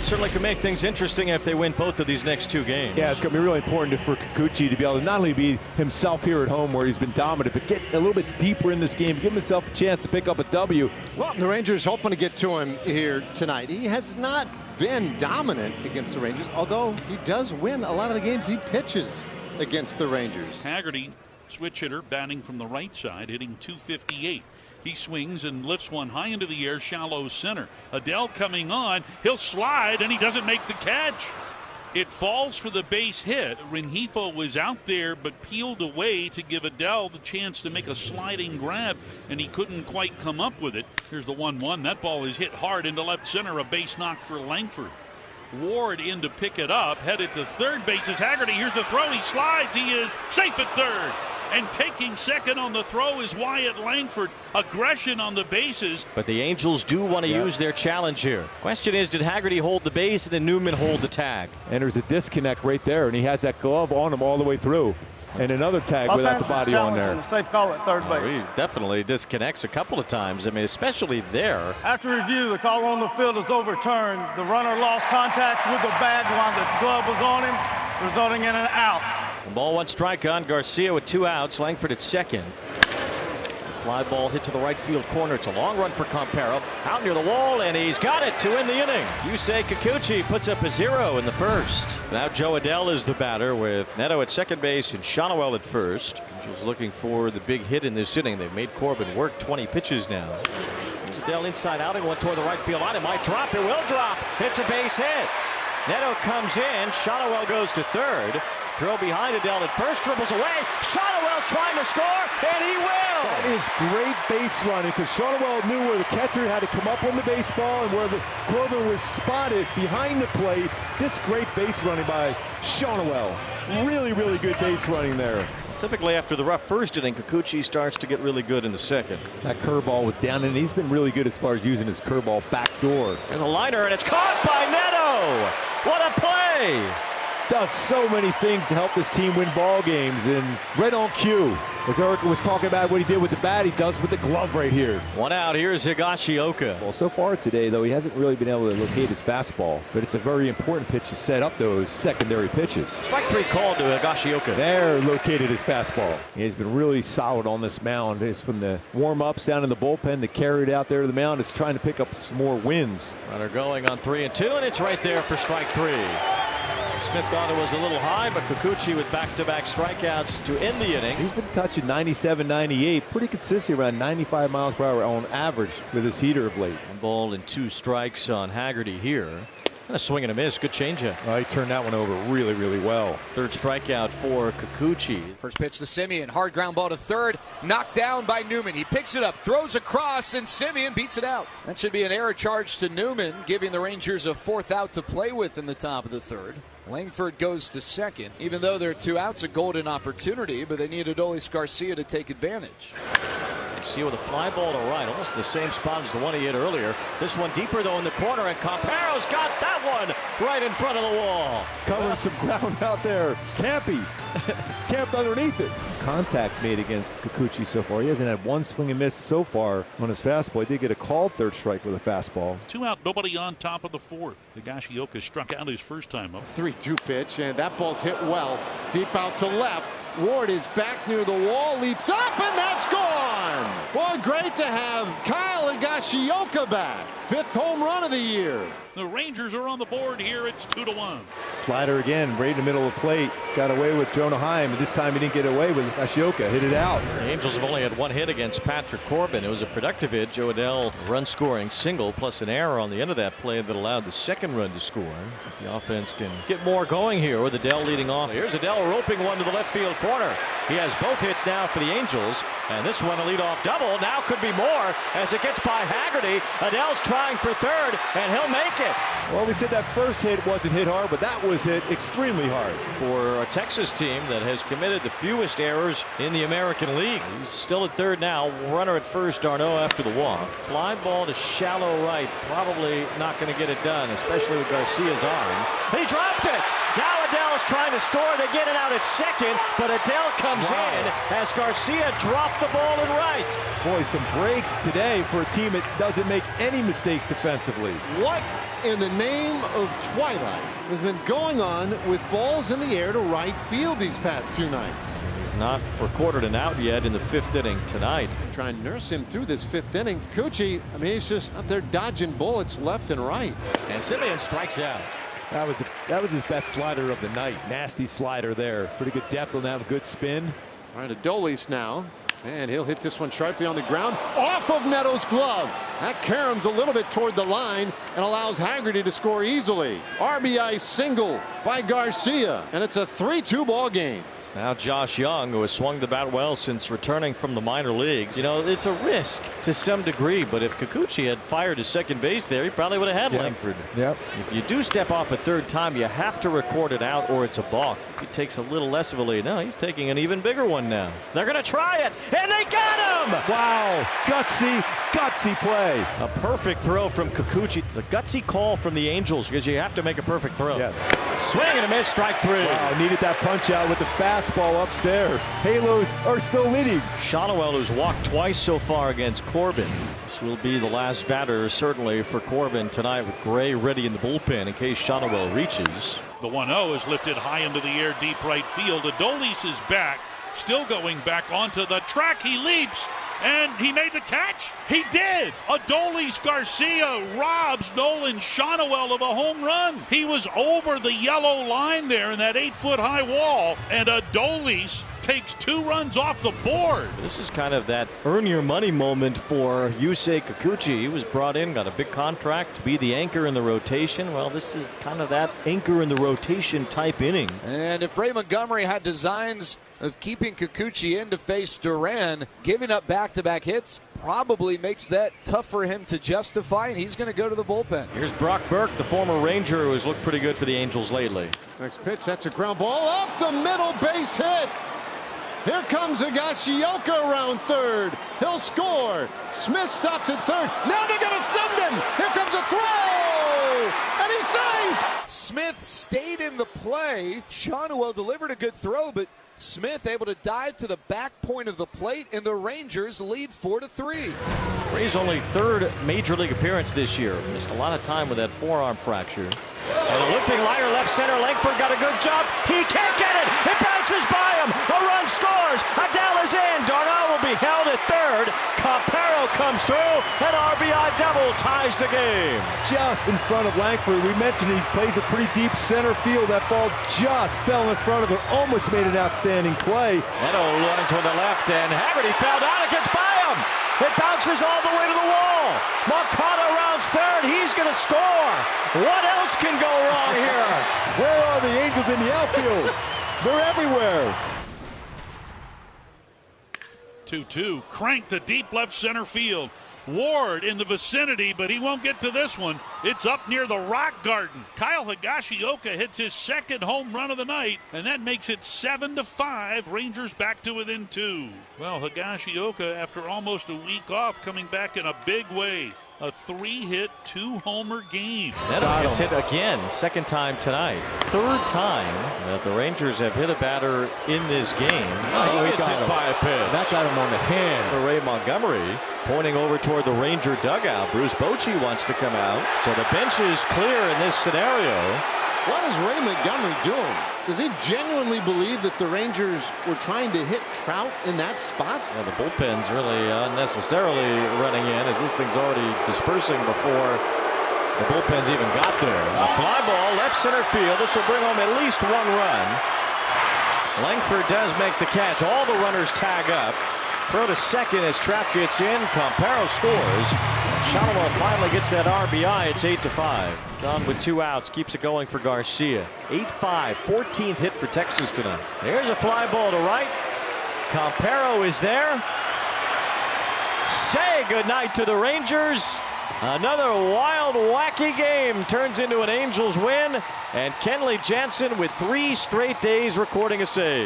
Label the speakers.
Speaker 1: Certainly can make things interesting if they win both of these next two games.
Speaker 2: Yeah, it's going to be really important for Kikuchi to be able to not only be himself here at home where he's been dominant, but get a little bit deeper in this game, give himself a chance to pick up a W.
Speaker 3: Well, the Rangers hoping to get to him here tonight. He has not been dominant against the Rangers, although he does win a lot of the games he pitches against the Rangers.
Speaker 4: Haggerty, switch hitter, batting from the right side, hitting .258. He swings and lifts one high into the air, shallow center. Adele coming on. He'll slide, and he doesn't make the catch. It falls for the base hit. Rengifo was out there but peeled away to give Adele the chance to make a sliding grab, and he couldn't quite come up with it. Here's the 1-1. That ball is hit hard into left center, a base knock for Langford. Ward in to pick it up, headed to third base is Haggerty. Here's the throw. He slides. He is safe at third. And taking second on the throw is Wyatt Langford. Aggression on the bases.
Speaker 1: But the Angels do want to use their challenge here. Question is, did Haggerty hold the base and did Newman hold the tag?
Speaker 2: And there's a disconnect right there, and he has that glove on him all the way through. And another tag without the body on there.
Speaker 5: A safe call at third base.
Speaker 1: He definitely disconnects a couple of times. I mean, especially there.
Speaker 5: After review, the call on the field is overturned. The runner lost contact with the bag while the glove was on him, resulting in an out.
Speaker 1: Ball one strike on Garcia with 2 outs. Langford at second. Fly ball hit to the right field corner. It's a long run for Campero. Out near the wall, and he's got it to end the inning. Yusei Kikuchi puts up a 0 in the first. Now Joe Adell is the batter with Neto at second base and Shonowell at first. Angels looking for the big hit in this inning. They've made Corbin work 20 pitches now. Here's Adell inside outing one toward the right field line. It might drop. It will drop. It's a base hit. Neto comes in. Shonowell goes to third. Throw behind Adell at first, dribbles away. Shonowell's trying to score, and he will.
Speaker 2: That is great base running because Shonowell knew where the catcher had to come up on the baseball and where the Corbin was spotted behind the plate. This great base running by Shonowell. Really, really good base running there.
Speaker 1: Typically after the rough first inning, Kikuchi starts to get really good in the second.
Speaker 2: That curveball was down, and he's been really good as far as using his curveball backdoor.
Speaker 1: There's a liner, and it's caught by Neto. What a play!
Speaker 2: Does so many things to help this team win ball games, and right on cue. As Eric was talking about what he did with the bat, he does with the glove right here. 1 out.
Speaker 1: Here's Higashioka.
Speaker 2: Well, so far today, though, he hasn't really been able to locate his fastball, but it's a very important pitch to set up those secondary pitches.
Speaker 1: Strike 3 called to Higashioka.
Speaker 2: There located his fastball. He's been really solid on this mound. It's from the warm-ups down in the bullpen to carry it out there to the mound. It's trying to pick up some more wins.
Speaker 1: Runner going on 3-2, and it's right there for strike 3. Smith thought it was a little high, but Kikuchi with back-to-back strikeouts to end the inning.
Speaker 2: He's been touching 97, 98, pretty consistent around 95 miles per hour on average with his heater of late.
Speaker 1: 1 ball and 2 strikes on Haggerty here. And a swing and a miss. Good changeup.
Speaker 2: He turned that one over really, really well.
Speaker 1: 3rd strikeout for Kikuchi.
Speaker 6: First pitch to Semien. Hard ground ball to third. Knocked down by Newman. He picks it up, throws across, and Semien beats it out. That should be an error charge to Newman, giving the Rangers a 4th out to play with in the top of the 3rd. Langford goes to second. Even though there are 2 outs, a golden opportunity, but they need Adolis Garcia to take advantage.
Speaker 1: Garcia with a fly ball to right, almost the same spot as the one he hit earlier. This one deeper, though, in the corner, and Campero's got that one right in front of the wall.
Speaker 2: Covering some ground out there. Campy. Camped underneath it. Contact made against Kikuchi so far. He hasn't had 1 swing and miss so far on his fastball. He did get a called 3rd strike with a fastball.
Speaker 4: 2 out, nobody on top of the 4th. Higashioka struck out his first time up.
Speaker 3: 3-2 pitch, and that ball's hit well. Deep out to left. Ward is back near the wall, leaps up, and that's gone! Boy, great to have Kyle Higashioka back. 5th home run of the year.
Speaker 4: The Rangers are on the board here. It's 2-1.
Speaker 2: Slider again, right in the middle of the plate. Got away with Jonah Heim. This time he didn't get away with Higashioka. Hit it out.
Speaker 1: The Angels have only had 1 hit against Patrick Corbin. It was a productive hit. Joe Adell run-scoring single, plus an error on the end of that play that allowed the 2nd run to score. So if the offense can get more going here with Adell leading off. Here's Adell roping one to the left field corner. He has both hits now for the Angels, and this one a leadoff double. Now could be more as it gets by Haggerty. Adell's trying for 3rd, and he'll make it.
Speaker 2: Well, we said that first hit wasn't hit hard, but that was hit extremely hard.
Speaker 1: For a Texas team that has committed the fewest errors in the American League. He's still at 3rd now. Runner at first, Darno after the walk. Fly ball to shallow right. Probably not going to get it done, especially with Garcia's arm. And he dropped it. Now Adell's trying to score. They get it out at second, but Adell comes in as Garcia dropped the ball in right.
Speaker 2: Boy, some breaks today for a team that doesn't make any mistakes defensively.
Speaker 3: What in the name of twilight has been going on with balls in the air to right field these past 2 nights?
Speaker 1: He's not recorded an out yet in the 5th inning tonight.
Speaker 3: Try and nurse him through this 5th inning. Kikuchi, I mean, he's just up there dodging bullets left and right.
Speaker 1: And Semien strikes out.
Speaker 2: That was his best slider of the night. Nasty slider there. Pretty good depth on that. Good spin.
Speaker 3: All right, Adolis now. And he'll hit this one sharply on the ground. Off of Neto's glove. That caroms a little bit toward the line and allows Haggerty to score easily. RBI single by Garcia. And it's a 3-2 ball game.
Speaker 1: Now Josh Young, who has swung the bat well since returning from the minor leagues. You know, it's a risk to some degree, but if Kikuchi had fired to second base there, he probably would have had Langford.
Speaker 2: Yep.
Speaker 1: If you do step off a 3rd time, you have to record it out or it's a balk. He takes a little less of a lead. No, he's taking an even bigger one now. They're going to try it, and they got him!
Speaker 2: Wow, gutsy play.
Speaker 1: A perfect throw from Kikuchi. The gutsy call from the Angels because you have to make a perfect throw.
Speaker 2: Yes.
Speaker 1: Swing and a miss, strike 3.
Speaker 2: Wow, needed that punch out with the fastball upstairs. Halos are still leading.
Speaker 1: Shotwell, who's walked twice so far against Corbin. This will be the last batter certainly for Corbin tonight, with Gray ready in the bullpen in case Shotwell reaches.
Speaker 4: The 1-0 is lifted high into the air, deep right field. Adolis is back, still going back onto the track. He leaps, and he made the catch. He did. Adolis Garcia robs Nolan Shotwell of a home run. He was over the yellow line there in that 8-foot high wall, and Adolis takes 2 runs off the board.
Speaker 1: This is kind of that earn your money moment for Yusei Kikuchi. He was brought in, got a big contract to be the anchor in the rotation. Well, this is kind of that anchor in the rotation type inning.
Speaker 6: And if Ray Montgomery had designs of keeping Kikuchi in to face Duran, giving up back-to-back hits probably makes that tough for him to justify, and he's going to go to the bullpen.
Speaker 1: Here's Brock Burke, the former Ranger, who has looked pretty good for the Angels lately.
Speaker 3: Next pitch, that's a ground ball up the middle, base hit. Here comes Higashioka around 3rd. He'll score. Smith stops at 3rd. Now they're going to send him. Here comes a throw. And he's safe.
Speaker 6: Smith stayed in the play. Shotwell delivered a good throw, but Smith able to dive to the back point of the plate, and the Rangers lead 4-3.
Speaker 1: Ray's only 3rd major league appearance this year. Missed a lot of time with that forearm fracture. And a looping liner left center. Langford got a good job. He can't get it. It bounces by him. A run scores. Adele is in. Darnell will be held at 3rd. Campero comes through. An RBI double ties the game.
Speaker 2: Just in front of Langford. We mentioned he plays a pretty deep center field. That ball just fell in front of him. Almost made an outstanding play.
Speaker 1: Neto running toward the left, and Haggerty fell down. It gets by him. It bounces all the way to the wall. Moncada rounds 3rd. He's going to score. What else can go wrong here?
Speaker 2: Where are the Angels in the outfield? They're everywhere.
Speaker 4: 2-2, cranked to deep left center field. Ward in the vicinity, but he won't get to this one. It's up near the rock garden. Kyle Higashioka hits his 2nd home run of the night, and that makes it 7-5. Rangers back to within 2. Well, Higashioka, after almost a week off, coming back in a big way. A 3-hit, 2-homer game.
Speaker 1: Neto gets hit again, 2nd time tonight. 3rd time that the Rangers have hit a batter in this game. He gets hit by a pitch.
Speaker 2: That got him on the hand.
Speaker 1: For Ray Montgomery, pointing over toward the Ranger dugout. Bruce Bochy wants to come out. So the bench is clear in this scenario.
Speaker 3: What is Ray Montgomery doing? Does he genuinely believe that the Rangers were trying to hit Trout in that spot?
Speaker 1: Well, the bullpen's really unnecessarily running in, as this thing's already dispersing before the bullpen's even got there. A fly ball, left center field. This will bring home at least 1 run. Langford does make the catch. All the runners tag up. Throw to 2nd as Trout gets in. Campero scores. Shotwell finally gets that RBI. It's 8-5. He's on with 2 outs. Keeps it going for Garcia. 8-5. 14th hit for Texas tonight. There's a fly ball to right. Campero is there. Say goodnight to the Rangers. Another wild, wacky game turns into an Angels win. And Kenley Jansen with 3 straight days recording a save.